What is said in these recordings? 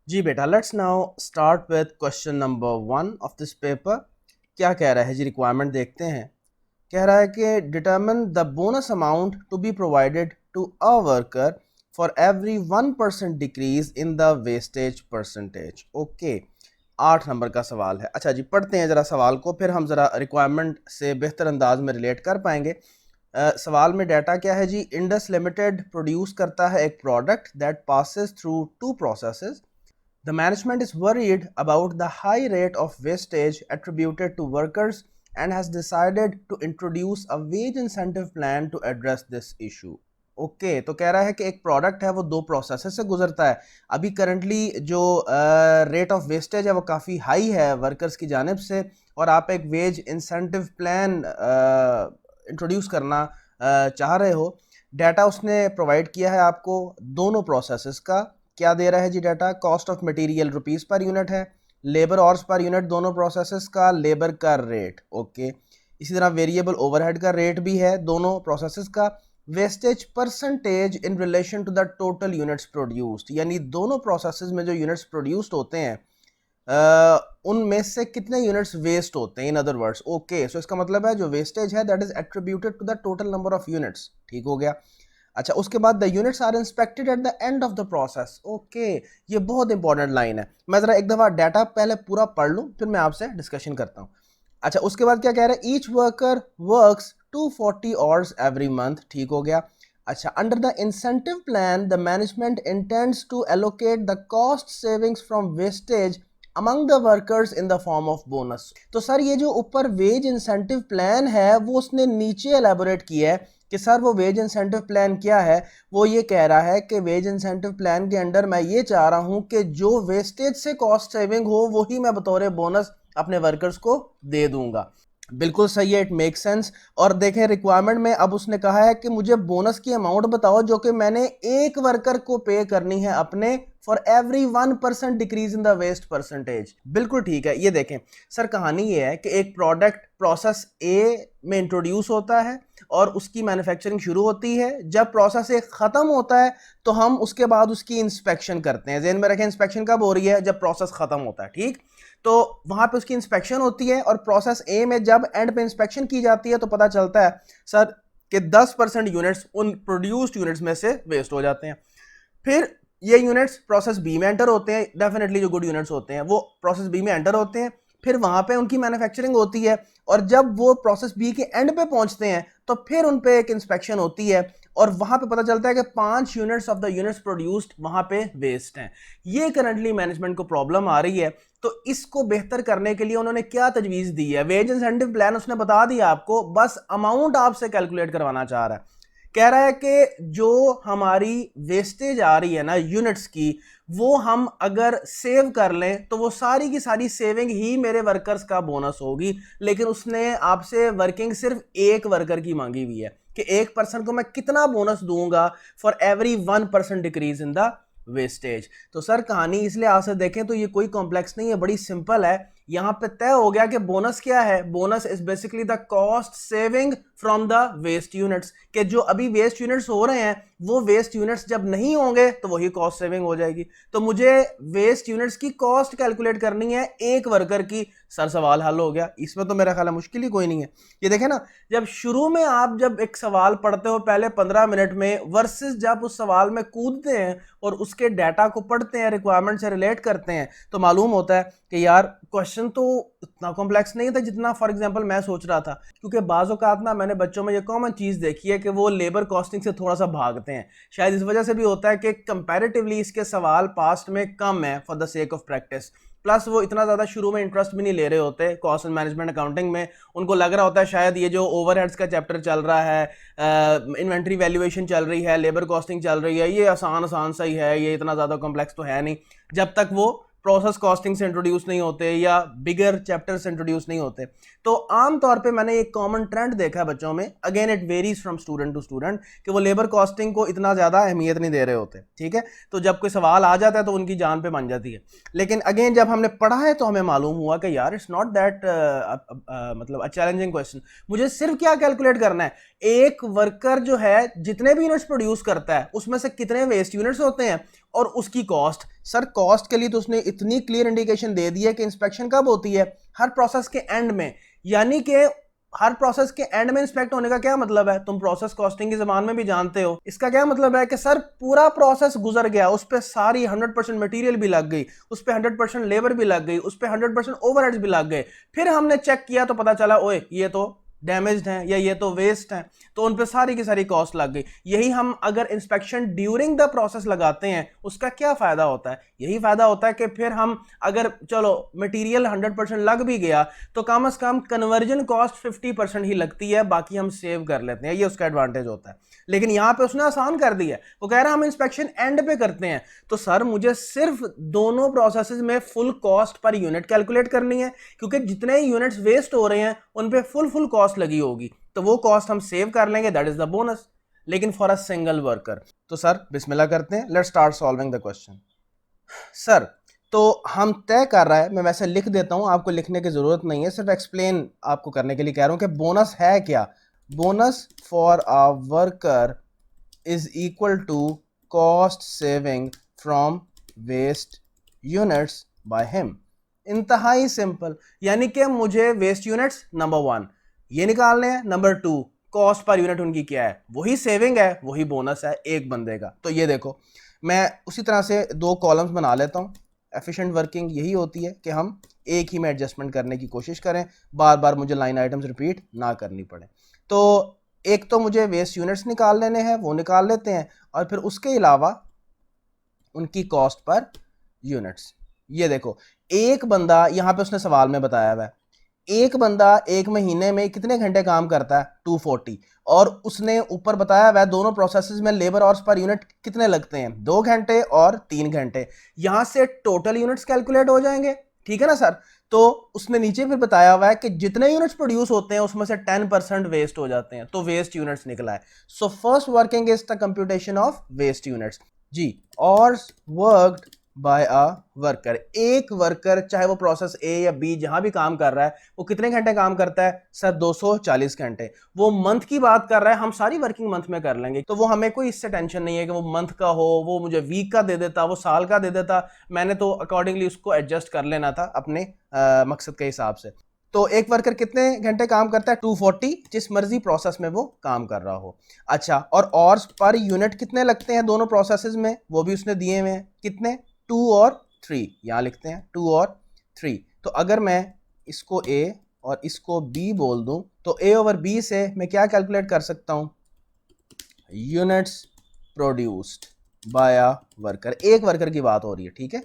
जी बेटा, let's now start with question number 1 of this paper. क्या कह रहा है जी, रिक्वायरमेंट देखते हैं। कह रहा है कि determine the bonus amount to be provided to a worker for every 1% decrease in the wastage percentage. Okay, 8 number का सवाल है। अच्छा जी, पढ़ते हैं ज़रा सवाल को, फिर हम ज़रा रिक्वायरमेंट से बेहतर अंदाज में रिलेट कर पाएंगे। सवाल में डाटा क्या है जी, इंडस लिमिटेड प्रोड्यूस करता है एक product that passes through two processes. The management is worried about the high rate of wastage attributed to workers and has decided to introduce a wage incentive plan to address this issue. Okay तो कह रहा है कि एक product है वो दो process से गुजरता है। अभी करंटली जो रेट ऑफ वेस्टेज है वो काफ़ी हाई है वर्कर्स की जानिब से, और आप एक वेज इंसेंटिव प्लान इंट्रोड्यूस करना चाह रहे हो। डाटा उसने प्रोवाइड किया है आपको दोनों प्रोसेसेस का। क्या दे रहा है जी data? Cost of material rupees per unit है, लेबर आवर्स पर यूनिट दोनों प्रोसेसेस का, लेबर का रेट। ओके, इसी तरह वेरिएबल ओवरहेड का रेट भी है दोनों प्रोसेसेस का। Wastage percentage in relation to the total units produced, यानी दोनों प्रोसेसेस में जो यूनिट्स प्रोड्यूस्ड होते हैं उनमें से कितने यूनिट्स वेस्ट होते हैं, in other words. Okay, so इसका मतलब है जो वेस्टेज है that is attributed to the total number of units. ठीक हो गया। अच्छा, उसके बाद the units are inspected at the end of the process. Okay, ये बहुत इंपॉर्टेंट लाइन है। मैं जरा एक दफा डाटा पहले पूरा पढ़ लूं, फिर मैं आपसे डिस्कशन करता हूं। अच्छा, उसके बाद क्या कह रहा है? Each worker works 240 hours every month. ठीक हो गया। अच्छा, under the incentive plan the management intends to allocate the cost savings from wastage among the workers in the form of bonus. तो सर ये जो ऊपर वेज इंसेंटिव प्लान है वो उसने नीचे एलैबोरेट किया है कि सर वो वेज इंसेंटिव प्लान क्या है। वो ये कह रहा है कि वेज इंसेंटिव प्लान के अंडर मैं ये चाह रहा हूं कि जो वेस्टेज से कॉस्ट सेविंग हो वही मैं बतौर बोनस अपने वर्कर्स को दे दूंगा। बिल्कुल सही है, इट मेक सेंस। और देखें रिक्वायरमेंट में अब उसने कहा है कि मुझे बोनस की अमाउंट बताओ जो कि मैंने एक वर्कर को पे करनी है अपने, for every 1% decrease in the waste percentage. बिल्कुल ठीक है। ये देखें सर, कहानी ये है कि एक प्रोडक्ट प्रोसेस ए में इंट्रोड्यूस होता है और उसकी मैन्युफैक्चरिंग शुरू होती है। जब प्रोसेस ए खत्म होता है तो हम उसके बाद उसकी इंस्पेक्शन करते हैं। ज़हन में रखें, इंस्पेक्शन कब हो रही है? जब प्रोसेस खत्म होता है। ठीक, तो वहां पे उसकी इंस्पेक्शन होती है और प्रोसेस ए में जब एंड पे इंस्पेक्शन की जाती है तो पता चलता है सर कि 10% यूनिट्स उन प्रोड्यूस्ड यूनिट्स में से वेस्ट हो जाते हैं। फिर ये यूनिट्स प्रोसेस बी में एंटर होते हैं। डेफिनेटली जो गुड यूनिट्स होते हैं वो प्रोसेस बी में एंटर होते हैं, फिर वहां पे उनकी मैन्युफैक्चरिंग होती है, और जब वो प्रोसेस बी के एंड पे पहुंचते हैं तो फिर उन पे एक इंस्पेक्शन होती है और वहां पे पता चलता है कि 5 units of the units produced वहां पे वेस्ट हैं। ये करंटली मैनेजमेंट को प्रॉब्लम आ रही है। तो इसको बेहतर करने के लिए उन्होंने क्या तजवीज़ दी है? वेज इंसेंटिव प्लान उसने बता दिया आपको, बस अमाउंट आपसे कैलकुलेट करवाना चाह रहा है। कह रहा है कि जो हमारी वेस्टेज आ रही है ना यूनिट्स की, वो हम अगर सेव कर लें तो वो सारी की सारी सेविंग ही मेरे वर्कर्स का बोनस होगी। लेकिन उसने आपसे वर्किंग सिर्फ एक वर्कर की मांगी हुई है कि एक पर्सन को मैं कितना बोनस दूंगा for every 1% decrease in the wastage. तो सर कहानी इसलिए आपसे देखें तो ये कोई कॉम्प्लेक्स नहीं है, बड़ी सिंपल है। यहां पे तय हो गया कि बोनस क्या है। Bonus is basically the cost saving from the waste units, कि जो अभी वेस्ट यूनिट्स हो रहे हैं वो वेस्ट यूनिट्स जब नहीं होंगे तो वही कॉस्ट सेविंग हो जाएगी। तो मुझे वेस्ट यूनिट्स की कॉस्ट कैलकुलेट करनी है एक वर्कर की। सर सवाल हल हो गया, इसमें तो मेरा ख्याल है मुश्किल ही कोई नहीं है। ये देखें ना, जब शुरू में आप जब एक सवाल पढ़ते हो पहले 15 मिनट में, वर्सेस जब उस सवाल में कूदते हैं और उसके डाटा को पढ़ते हैं, रिक्वायरमेंट से रिलेट करते हैं, तो मालूम होता है कि यार क्वेश्चन तो इतना कॉम्प्लेक्स नहीं था जितना फॉर एग्जांपल मैं सोच रहा था। क्योंकि बाज़ औक़ात ना मैंने बच्चों में ये कॉमन चीज़ देखी है कि वो लेबर कॉस्टिंग से थोड़ा सा भागते हैं। शायद इस वजह से भी होता है कि कंपैरेटिवली इसके सवाल पास्ट में कम है for the sake of practice. Plus वो इतना ज़्यादा शुरू में इंटरेस्ट भी नहीं ले रहे होते कॉस्ट एंड मैनेजमेंट अकाउंटिंग में। उनको लग रहा होता है शायद ये जो ओवरहेड्स का चैप्टर चल रहा है, इन्वेंट्री वैल्यूएशन चल रही है, लेबर कॉस्टिंग चल रही है, ये आसान आसान सा ही है, ये इतना ज़्यादा कॉम्प्लेक्स तो है नहीं, जब तक वो प्रोसेस कॉस्टिंग से इंट्रोड्यूस नहीं होते या बिगर चैप्टर से इंट्रोड्यूस नहीं होते। तो आमतौर पे मैंने एक कॉमन ट्रेंड देखा है बच्चों में, again it varies from student to student, कि वो लेबर कॉस्टिंग को इतना ज़्यादा अहमियत नहीं दे रहे होते। ठीक है, तो जब कोई सवाल आ जाता है तो उनकी जान पे बन जाती है। लेकिन अगेन जब हमने पढ़ा है तो हमें मालूम हुआ कि यार इट्स नॉट दैट मतलब अ चैलेंजिंग क्वेश्चन। मुझे सिर्फ क्या कैलकुलेट करना है, एक वर्कर जो है जितने भी यूनिट्स प्रोड्यूस करता है उसमें से कितने वेस्ट यूनिट्स होते हैं और उसकी कॉस्ट। सर कॉस्ट के लिए तो उसने इतनी क्लियर इंडिकेशन दे दी है कि इंस्पेक्शन कब होती है, हर प्रोसेस के एंड में। यानी कि हर प्रोसेस के एंड में इंस्पेक्ट होने का क्या मतलब है, तुम प्रोसेस कॉस्टिंग की जबान में भी जानते हो। इसका क्या मतलब है कि सर पूरा प्रोसेस गुजर गया, उस पर सारी 100% मटेरियल भी लग गई, उस पर 100% लेबर भी लग गई, उस पर 100% ओवरहेड्स भी लग गए, फिर हमने चेक किया तो पता चला ओए ये तो डैमेज्ड हैं या ये तो वेस्ट हैं, तो उन पे सारी की सारी कॉस्ट लग गई। यही हम अगर इंस्पेक्शन ड्यूरिंग द प्रोसेस लगाते हैं उसका क्या फायदा होता है, यही फायदा होता है कि फिर हम अगर चलो मटेरियल 100% लग भी गया तो कम से कम कन्वर्जन कॉस्ट 50% ही लगती है, बाकी हम सेव कर लेते हैं, ये उसका एडवांटेज होता है। लेकिन यहां पे उसने आसान कर दिया है, वो कह रहा है हम इंस्पेक्शन एंड पे करते हैं, तो सर मुझे सिर्फ दोनों प्रोसेसेस में full cost per unit calculate करनी है, क्योंकि जितने यूनिट्स वेस्ट हो रहे हैं उन पे फुल कॉस्ट लगी होगी, तो वो कॉस्ट हम सेव कर लेंगे, दैट इज द बोनस। लेकिन फॉर अ सिंगल वर्कर, तो सर बिस्मिल्लाह करते हैं, let's start solving the question. Sir तो हम तय कर रहा है, मैं वैसे लिख देता हूं, आपको लिखने की जरूरत नहीं है, सिर्फ एक्सप्लेन आपको करने के लिए कह रहा हूं कि बोनस है क्या। Bonus for a worker is equal to cost saving from waste units by him. इंतहाई सिंपल, यानी कि मुझे वेस्ट यूनिट्स नंबर 1 ये निकालने हैं, नंबर 2 कॉस्ट पर यूनिट उनकी क्या है, वही सेविंग है, वही बोनस है एक बंदे का। तो ये देखो मैं उसी तरह से 2 कॉलम्स बना लेता हूं। एफिशिएंट वर्किंग यही होती है कि हम एक ही में एडजस्टमेंट करने की कोशिश करें, बार बार मुझे लाइन आइटम्स रिपीट ना करनी पड़े। तो एक तो मुझे वेस्ट यूनिट्स निकाल लेने हैं, वो निकाल लेते हैं, और फिर उसके अलावा उनकी कॉस्ट पर यूनिट्स। ये देखो एक बंदा, यहां पे उसने सवाल में बताया हुआ है, एक बंदा एक महीने में कितने घंटे काम करता है 240, और उसने ऊपर बताया हुआ है दोनों प्रोसेसेस में लेबर आवर्स पर यूनिट कितने लगते हैं, 2 घंटे और 3 घंटे। यहां से टोटल यूनिट्स कैलकुलेट हो जाएंगे, ठीक है ना सर। तो उसने नीचे फिर बताया हुआ है कि जितने यूनिट्स प्रोड्यूस होते हैं उसमें से 10% वेस्ट हो जाते हैं, तो वेस्ट यूनिट्स निकला है। So first working is the computation of waste units जी। और वर्कड बाय अ वर्कर, एक वर्कर चाहे वो प्रोसेस ए या बी जहां भी काम कर रहा है वो कितने घंटे काम करता है सर, 240 घंटे। वो मंथ की बात कर रहा है, हम सारी वर्किंग मंथ में कर लेंगे, तो वो हमें कोई इससे टेंशन नहीं है कि वो मंथ का हो, वो मुझे वीक का दे देता, वो साल का दे देता, मैंने तो अकॉर्डिंगली उसको एडजस्ट कर लेना था अपने मकसद के हिसाब से। तो एक वर्कर कितने घंटे काम करता है 240, जिस मर्जी प्रोसेस में वो काम कर रहा हो। अच्छा, और पर यूनिट कितने लगते हैं दोनों प्रोसेसेस में, वो भी उसने दिए हुए हैं, कितने 2 और 3, यहां लिखते हैं 2 और 3। तो अगर मैं इसको A और इसको B बोल दूं तो A ओवर B से मैं क्या कैलकुलेट कर सकता हूं, units produced by a worker, एक वर्कर की बात हो रही है, ठीक है।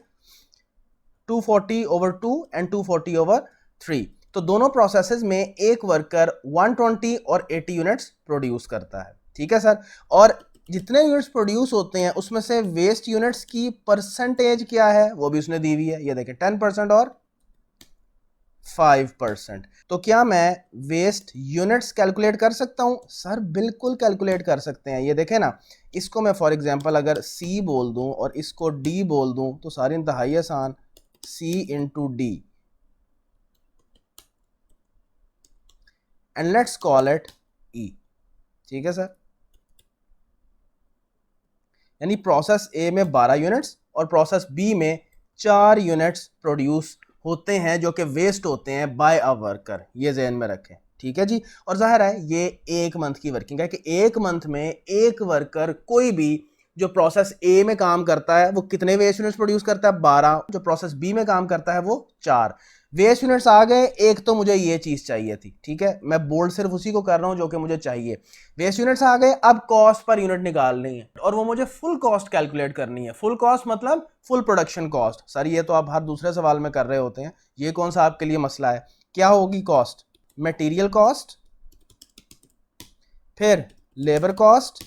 240 ओवर 2 एंड 240 ओवर 3, तो दोनों प्रोसेसेस में एक वर्कर 120 और 80 यूनिट्स प्रोड्यूस करता है, ठीक है सर। और जितने यूनिट्स प्रोड्यूस होते हैं उसमें से वेस्ट यूनिट्स की परसेंटेज क्या है वो भी उसने दी हुई है, ये देखें 10% और 5%। तो क्या मैं वेस्ट यूनिट्स कैलकुलेट कर सकता हूं सर, बिल्कुल कैलकुलेट कर सकते हैं। ये देखें ना, इसको मैं फॉर एग्जांपल अगर C बोल दूं और इसको D बोल दूं तो सारी इंतहाई आसान, C into D, and let's call it E, ठीक है सर। यानी प्रोसेस ए में 12 यूनिट्स और प्रोसेस बी में 4 यूनिट्स प्रोड्यूस होते हैं जो कि वेस्ट होते हैं बाय अ वर्कर, ये ज़हन में रखें, ठीक है जी। और जाहिर है ये एक मंथ की वर्किंग है कि एक मंथ में एक वर्कर कोई भी जो प्रोसेस ए में काम करता है वो कितने वेस्ट यूनिट्स प्रोड्यूस करता है 12, जो प्रोसेस बी में काम करता है वो 4। वेस्ट यूनिट्स आ गए, एक तो मुझे ये चीज चाहिए थी, ठीक है, मैं बोल्ड सिर्फ उसी को कर रहा हूं जो कि मुझे चाहिए। वेस्ट यूनिट्स आ गए, अब कॉस्ट पर यूनिट निकालनी है और वो मुझे फुल कॉस्ट कैलकुलेट करनी है। फुल कॉस्ट मतलब फुल प्रोडक्शन कॉस्ट। सर ये तो आप हर दूसरे सवाल में कर रहे होते हैं, ये कौन सा आपके लिए मसला है। क्या होगी कॉस्ट, मटेरियल कॉस्ट, फिर लेबर कॉस्ट,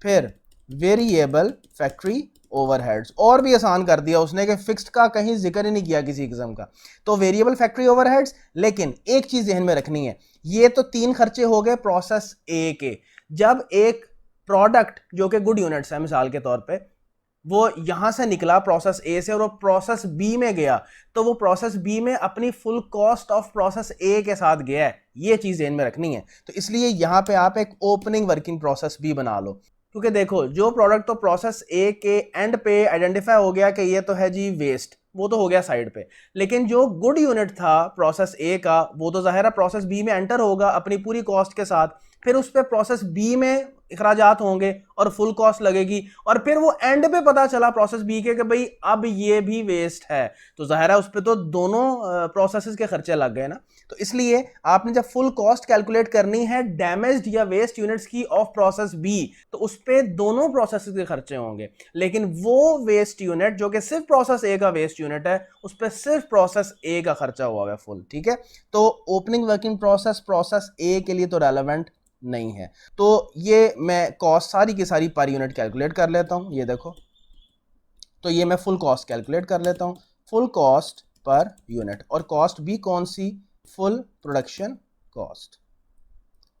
फिर वेरिएबल फैक्ट्री ओवरहेड्स। और भी आसान कर दिया उसने कि फिक्स्ड का कहीं जिक्र ही नहीं किया किसी किस्म का, तो वेरिएबल फैक्ट्री ओवरहेड्स। लेकिन एक चीज ध्यान में रखनी है, ये तो 3 खर्चे हो गए प्रोसेस ए के। जब एक प्रोडक्ट जो कि गुड यूनिट्स है मिसाल के तौर पे वो यहां से निकला प्रोसेस ए से और वो प्रोसेस बी में गया, तो वो प्रोसेस बी में अपनी फुल कॉस्ट ऑफ प्रोसेस ए के साथ गया है। ये चीज ध्यान में रखनी है। तो इसलिए यहां पे आप एक ओपनिंग वर्किंग प्रोसेस बी बना लो, क्योंकि देखो जो प्रोडक्ट तो प्रोसेस ए के एंड पे आइडेंटिफाई हो गया कि ये तो है जी वेस्ट, वो तो हो गया साइड पे, लेकिन जो गुड यूनिट था प्रोसेस ए का वो तो जाहिर है प्रोसेस बी में एंटर होगा अपनी पूरी कॉस्ट के साथ, फिर उस पर प्रोसेस बी में इखराजात होंगे और फुल कॉस्ट लगेगी, और फिर वो एंड पे पता चला प्रोसेस बी के कि भाई अब ये भी वेस्ट है, तो जाहिर है उस पर तो दोनों प्रोसेसेस के खर्चे लग गए ना। तो इसलिए आपने जब फुल कॉस्ट कैलकुलेट करनी है डैमेज्ड या वेस्ट यूनिट्स की ऑफ प्रोसेस बी, तो उस पर दोनों प्रोसेसेस के खर्चे होंगे, लेकिन वो वेस्ट यूनिट जो कि सिर्फ प्रोसेस ए का वेस्ट यूनिट है उस पर सिर्फ प्रोसेस ए का खर्चा हुआ है फुल। ठीक है, तो ओपनिंग वर्किंग प्रोसेस प्रोसेस ए के लिए तो रेलेवेंट नहीं है। तो ये मैं कॉस्ट सारी की सारी पर यूनिट कैलकुलेट कर लेता हूं, ये देखो, तो ये मैं फुल कॉस्ट कैलकुलेट कर लेता हूं, फुल कॉस्ट पर यूनिट, और कॉस्ट भी कौन सी, फुल प्रोडक्शन कॉस्ट।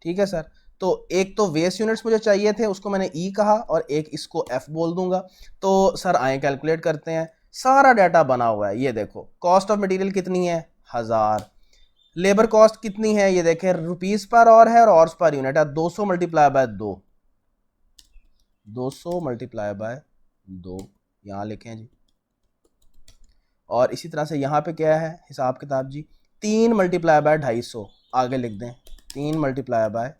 ठीक है सर, तो एक तो वेस्ट यूनिट्स मुझे चाहिए थे, उसको मैंने ई कहा, और एक इसको एफ बोल दूंगा। तो सर आए कैलकुलेट करते हैं, सारा डाटा बना हुआ है, ये देखो कॉस्ट ऑफ मटेरियल कितनी है 1000, लेबर कॉस्ट कितनी है ये देखें रुपीस पर और है, और ऑर्स पर यूनिट है 200 मल्टीप्लाई बाय 2, 200 मल्टीप्लाई बाय 2 यहां लिखें जी, और इसी तरह से यहां पे क्या है हिसाब किताब जी, 3 मल्टीप्लाई बाय 250 आगे लिख दें, 3 मल्टीप्लाई बाय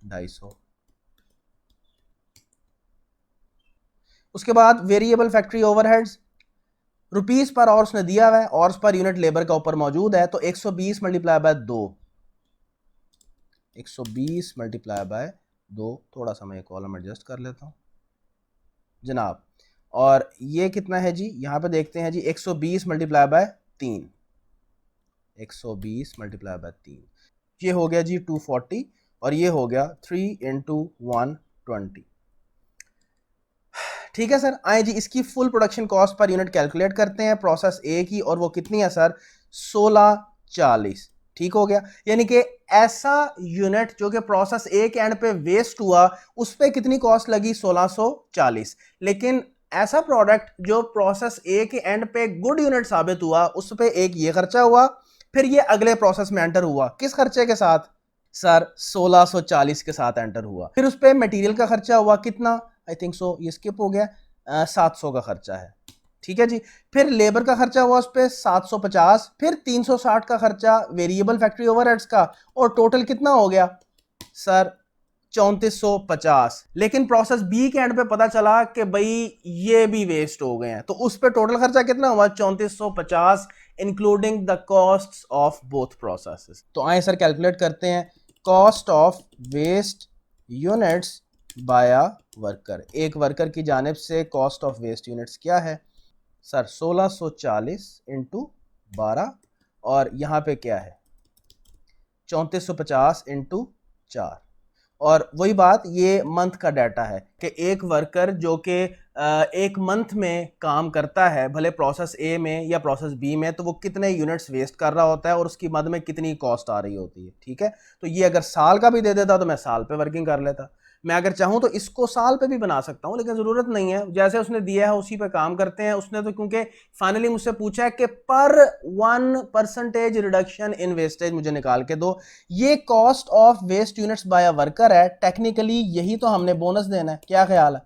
250। उसके बाद वेरिएबल फैक्ट्री ओवरहेड्स रुपीस पर और उसने दिया हुआ है, और पर यूनिट लेबर का ऊपर मौजूद है, तो 120 मल्टीप्लाई बाय 2, 120 मल्टीप्लाई बाय 2, थोड़ा सा मैं कॉलम एडजस्ट कर लेता हूं जनाब, और ये कितना है जी, यहां पे देखते हैं जी 120 मल्टीप्लाई बाय 3, 120 मल्टीप्लाई बाय 3, ये हो गया जी 240, और ये हो गया 3 इंटू 120। ठीक है सर, आए जी इसकी full production cost per unit calculate करते हैं प्रोसेस ए की, और वो कितनी है सर 1640। ठीक हो गया, यानी कि ऐसा यूनिट जो कि प्रोसेस ए के एंड पे वेस्ट हुआ उस पर कितनी कॉस्ट लगी 1640, लेकिन ऐसा प्रोडक्ट जो प्रोसेस ए के एंड पे गुड यूनिट साबित हुआ उस पर एक ये खर्चा हुआ, फिर ये अगले प्रोसेस में एंटर हुआ किस खर्चे के साथ सर 1640 के साथ एंटर हुआ, फिर उस पर मटेरियल का खर्चा हुआ कितना, आई थिंक सो ये स्किप हो गया, 700 का खर्चा है। ठीक है जी, फिर लेबर का खर्चा हुआ उस पर 750, फिर 360 का खर्चा वेरिएबल फैक्ट्री ओवरहेड्स का, और टोटल कितना हो गया सर 3450। लेकिन प्रोसेस बी के एंड पे पता चला कि भाई ये भी वेस्ट हो गए हैं, तो उस पर टोटल खर्चा कितना हुआ 3450 including the cost of both processes. तो आए सर कैलकुलेट करते हैं cost of waste units by worker, एक वर्कर की जानिब से कॉस्ट ऑफ वेस्ट यूनिट्स क्या है सर 1640 इंटू 12, और यहाँ पे क्या है 3450 इंटू 4, और वही बात ये मंथ का डाटा है कि एक वर्कर जो कि एक मंथ में काम करता है भले प्रोसेस ए में या प्रोसेस बी में, तो वो कितने यूनिट्स वेस्ट कर रहा होता है और उसकी मद में कितनी कॉस्ट आ रही होती है। ठीक है, तो ये अगर साल का भी दे देता तो मैं साल पे वर्किंग कर लेता, मैं अगर चाहूं तो इसको साल पे भी बना सकता हूं, लेकिन ज़रूरत नहीं है, जैसे उसने दिया है उसी पे काम करते हैं। उसने तो क्योंकि फाइनली मुझसे पूछा है कि पर 1% रिडक्शन इन वेस्टेज मुझे निकाल के दो, ये cost of waste units by a worker है, टेक्निकली यही तो हमने बोनस देना है, क्या ख्याल है,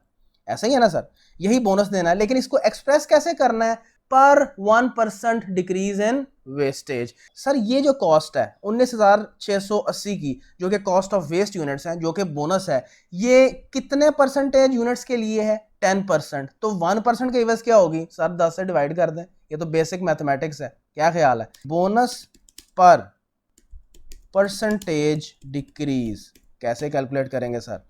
ऐसा ही है ना सर, यही बोनस देना है, लेकिन इसको एक्सप्रेस कैसे करना है पर 1% डिक्रीज इन वेस्टेज। सर ये जो कॉस्ट है 19,680 की जो कि कॉस्ट ऑफ वेस्ट यूनिट्स है जो कि बोनस है, ये कितने परसेंटेज यूनिट्स के लिए है 10%, तो 1% की एवज क्या होगी सर 10 से डिवाइड कर दें, ये तो बेसिक मैथमेटिक्स है, क्या ख्याल है। बोनस पर परसेंटेज डिक्रीज कैसे कैलकुलेट करेंगे sir,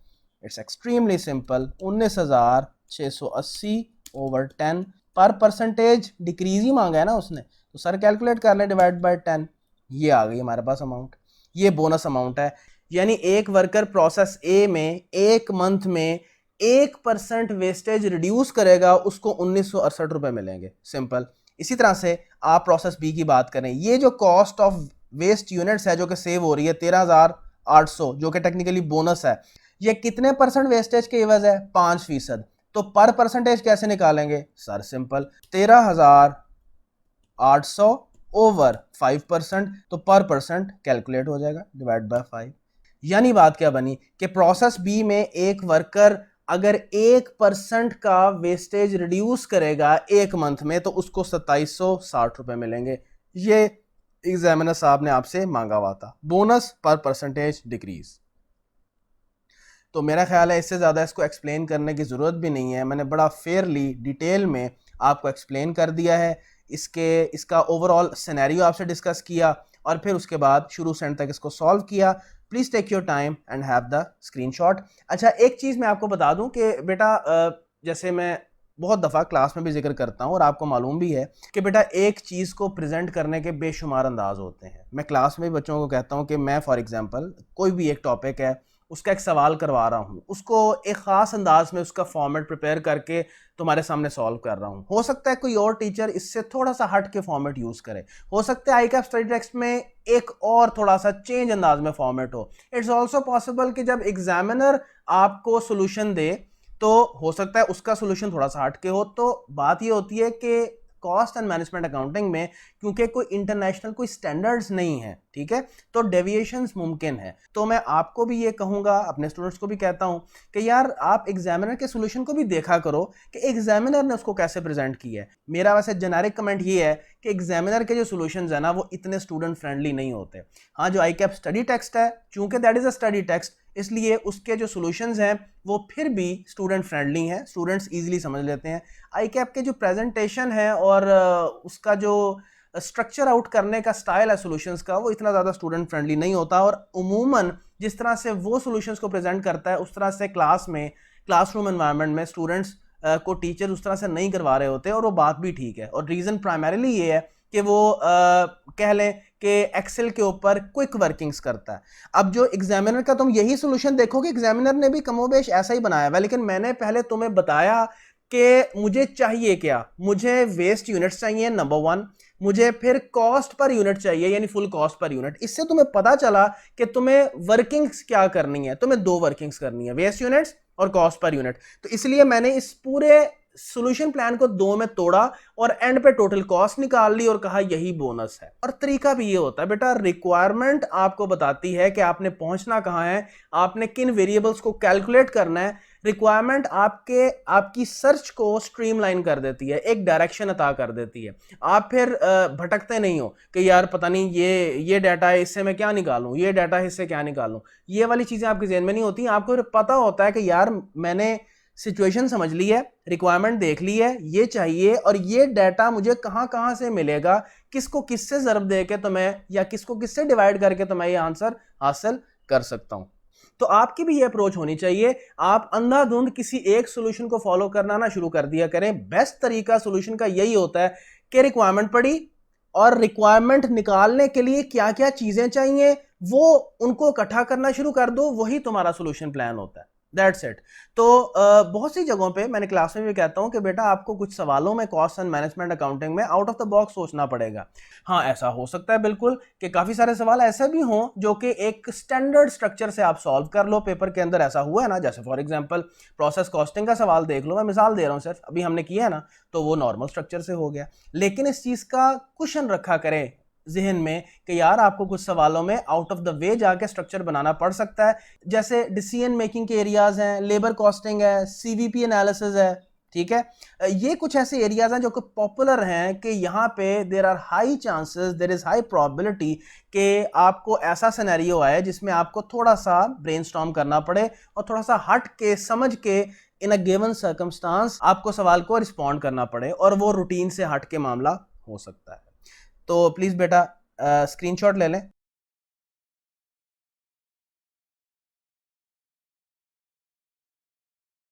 it's extremely simple, 19,680 over 10, पर परसेंटेज डिक्रीज ही मांगा है ना उसने, तो सर कैलकुलेट कर ले डिवाइड बाय 10, ये आ गई हमारे पास अमाउंट, ये बोनस अमाउंट है। यानी एक वर्कर प्रोसेस ए में एक मंथ में 1% वेस्टेज रिड्यूस करेगा, उसको 1968 रुपए मिलेंगे, सिंपल। इसी तरह से आप प्रोसेस बी की बात करें, ये जो कॉस्ट ऑफ वेस्ट यूनिट्स है जो कि सेव हो रही है 13,800 जो कि टेक्निकली बोनस है, ये कितने परसेंट वेस्टेज के एवज है 5%, तो पर परसेंटेज कैसे निकालेंगे सर? सिंपल, 13,800 ओवर 5%, तो पर परसेंट कैलकुलेट हो जाएगा, डिवाइड बाय 5। यानी बात क्या बनी कि प्रोसेस बी में एक वर्कर अगर 1% का वेस्टेज रिड्यूस करेगा एक मंथ में तो उसको 2760 रुपए मिलेंगे। ये एग्जामिनर साहब ने आपसे मांगा हुआ था, बोनस पर परसेंटेज डिक्रीज। तो मेरा ख्याल है इससे ज़्यादा इसको एक्सप्लेन करने की ज़रूरत भी नहीं है, मैंने बड़ा फेयरली डिटेल में आपको एक्सप्लेन कर दिया है। इसका ओवरऑल सिनेरियो आपसे डिस्कस किया और फिर उसके बाद शुरू से एंड तक इसको सॉल्व किया। Please take your time and have the screenshot. अच्छा, एक चीज़ मैं आपको बता दूं कि बेटा जैसे मैं बहुत दफ़ा क्लास में भी जिक्र करता हूं और आपको मालूम भी है कि बेटा एक चीज़ को प्रेजेंट करने के बेशुमार अंदाज होते हैं। मैं क्लास में भी बच्चों को कहता हूं कि मैं फॉर एग्जांपल कोई भी एक टॉपिक है उसका एक सवाल करवा रहा हूँ, उसको एक ख़ास अंदाज में उसका फॉर्मेट प्रिपेयर करके तुम्हारे सामने सॉल्व कर रहा हूँ। हो सकता है कोई और टीचर इससे थोड़ा सा हट के फॉर्मेट यूज़ करे, हो सकता है आई कैप स्टडी टेक्स्ट में एक और थोड़ा सा चेंज अंदाज में फॉर्मेट हो। इट्स ऑल्सो पॉसिबल कि जब एग्जामिनर आपको सोल्यूशन दे तो हो सकता है उसका सोल्यूशन थोड़ा सा हट के हो। तो बात ये होती है कि कॉस्ट एंड मैनेजमेंट अकाउंटिंग में क्योंकि कोई इंटरनेशनल कोई स्टैंडर्ड्स नहीं है, ठीक है, तो डेविएशंस मुमकिन है। तो मैं आपको भी ये कहूंगा, अपने स्टूडेंट्स को भी कहता हूं कि यार आप एग्जामिनर के सोल्यूशन को भी देखा करो कि एग्जामिनर ने उसको कैसे प्रेजेंट किया है। मेरा वैसे जेनेरिक कमेंट ये है कि एग्जामिनर के जो सोल्यूशंस है ना वो इतने स्टूडेंट फ्रेंडली नहीं होते। हाँ, जो आई कैप स्टडी टेक्स्ट है चूंकि that is a study text, इसलिए उसके जो सॉल्यूशंस हैं वो फिर भी स्टूडेंट फ्रेंडली हैं, स्टूडेंट्स इजीली समझ लेते हैं। आई कैप के जो प्रेजेंटेशन है और उसका जो स्ट्रक्चर आउट करने का स्टाइल है सॉल्यूशंस का, वो इतना ज़्यादा स्टूडेंट फ्रेंडली नहीं होता। और उमूमन जिस तरह से वो सॉल्यूशंस को प्रेजेंट करता है उस तरह से क्लासरूम एनवायरनमेंट में स्टूडेंट्स को टीचर उस तरह से नहीं करवा रहे होते, और वो बात भी ठीक है। और रीज़न प्राइमरीली ये है कि वो कह लें कि एक्सेल के ऊपर क्विक वर्किंग्स करता है। अब जो एग्जामिनर का तुम यही सोल्यूशन देखोगे, एग्जामिनर ने भी कमोबेश ऐसा ही बनाया हुआ है, लेकिन मैंने पहले तुम्हें बताया कि मुझे चाहिए क्या, मुझे वेस्ट यूनिट्स चाहिए नंबर 1, मुझे फिर कॉस्ट पर यूनिट चाहिए यानी फुल कॉस्ट पर यूनिट। इससे तुम्हें पता चला कि तुम्हें वर्किंग्स क्या करनी है, तुम्हें 2 वर्किंग्स करनी है, वेस्ट यूनिट्स और कॉस्ट पर यूनिट। तो इसलिए मैंने इस पूरे सॉल्यूशन प्लान को 2 में तोड़ा और एंड पे टोटल कॉस्ट निकाल ली और कहा यही बोनस है। और तरीका भी ये होता है बेटा, रिक्वायरमेंट आपको बताती है कि आपने पहुंचना कहां है, आपने किन वेरिएबल्स को कैलकुलेट करना है। रिक्वायरमेंट आपकी सर्च को स्ट्रीमलाइन कर देती है, एक डायरेक्शन अता कर देती है। आप फिर भटकते नहीं हो कि यार पता नहीं ये डाटा है इससे मैं क्या निकालूं, ये डाटा है इससे क्या निकालूं। ये वाली चीजें आपके ज़हन में नहीं होती। आपको फिर पता होता है कि यार मैंने सिचुएशन समझ ली है, रिक्वायरमेंट देख ली है, ये चाहिए और ये डाटा मुझे कहां कहां से मिलेगा, किसको किससे ज़रब दे के तो मैं, या किसको किससे डिवाइड करके तो मैं ये आंसर हासिल कर सकता हूं। तो आपकी भी ये अप्रोच होनी चाहिए। आप अंधाधुंध किसी एक सॉल्यूशन को फॉलो करना ना शुरू कर दिया करें। बेस्ट तरीका सॉल्यूशन का यही होता है कि रिक्वायरमेंट पढ़ी और रिक्वायरमेंट निकालने के लिए क्या क्या चीजें चाहिए वो उनको इकट्ठा करना शुरू कर दो, वही तुम्हारा सॉल्यूशन प्लान होता है। That's it. तो बहुत सी जगहों पे मैंने क्लास में भी कहता हूं कि बेटा आपको कुछ सवालों में कॉस्ट एंड मैनेजमेंट अकाउंटिंग में आउट ऑफ द बॉक्स सोचना पड़ेगा। हाँ, ऐसा हो सकता है बिल्कुल कि काफी सारे सवाल ऐसे भी हों जो कि एक स्टैंडर्ड स्ट्रक्चर से आप सॉल्व कर लो, पेपर के अंदर ऐसा हुआ है ना। जैसे फॉर एग्जांपल प्रोसेस कॉस्टिंग का सवाल देख लो, मैं मिसाल दे रहा हूं सिर्फ, अभी हमने किया है ना, तो वो नॉर्मल स्ट्रक्चर से हो गया। लेकिन इस चीज का कुशन रखा करें जहन में कि यार आपको कुछ सवालों में आउट ऑफ द वे जाके स्ट्रक्चर बनाना पड़ सकता है। जैसे डिसीजन मेकिंग के एरियाज हैं, लेबर कॉस्टिंग है, सीवीपी एनालिसिस है, ठीक है। ये कुछ ऐसे एरियाज हैं जो कि पॉपुलर हैं कि यहाँ पे there are high chances, there is high probability कि आपको ऐसा सिनेरियो आए जिसमें आपको थोड़ा सा ब्रेनस्टॉर्म करना पड़े और थोड़ा सा हट के समझ के इन अ गिवन सर्कमस्टांस आपको सवाल को रिस्पॉन्ड करना पड़े, और वो रूटीन से हट के मामला हो सकता है। तो प्लीज़ बेटा स्क्रीनशॉट ले लें।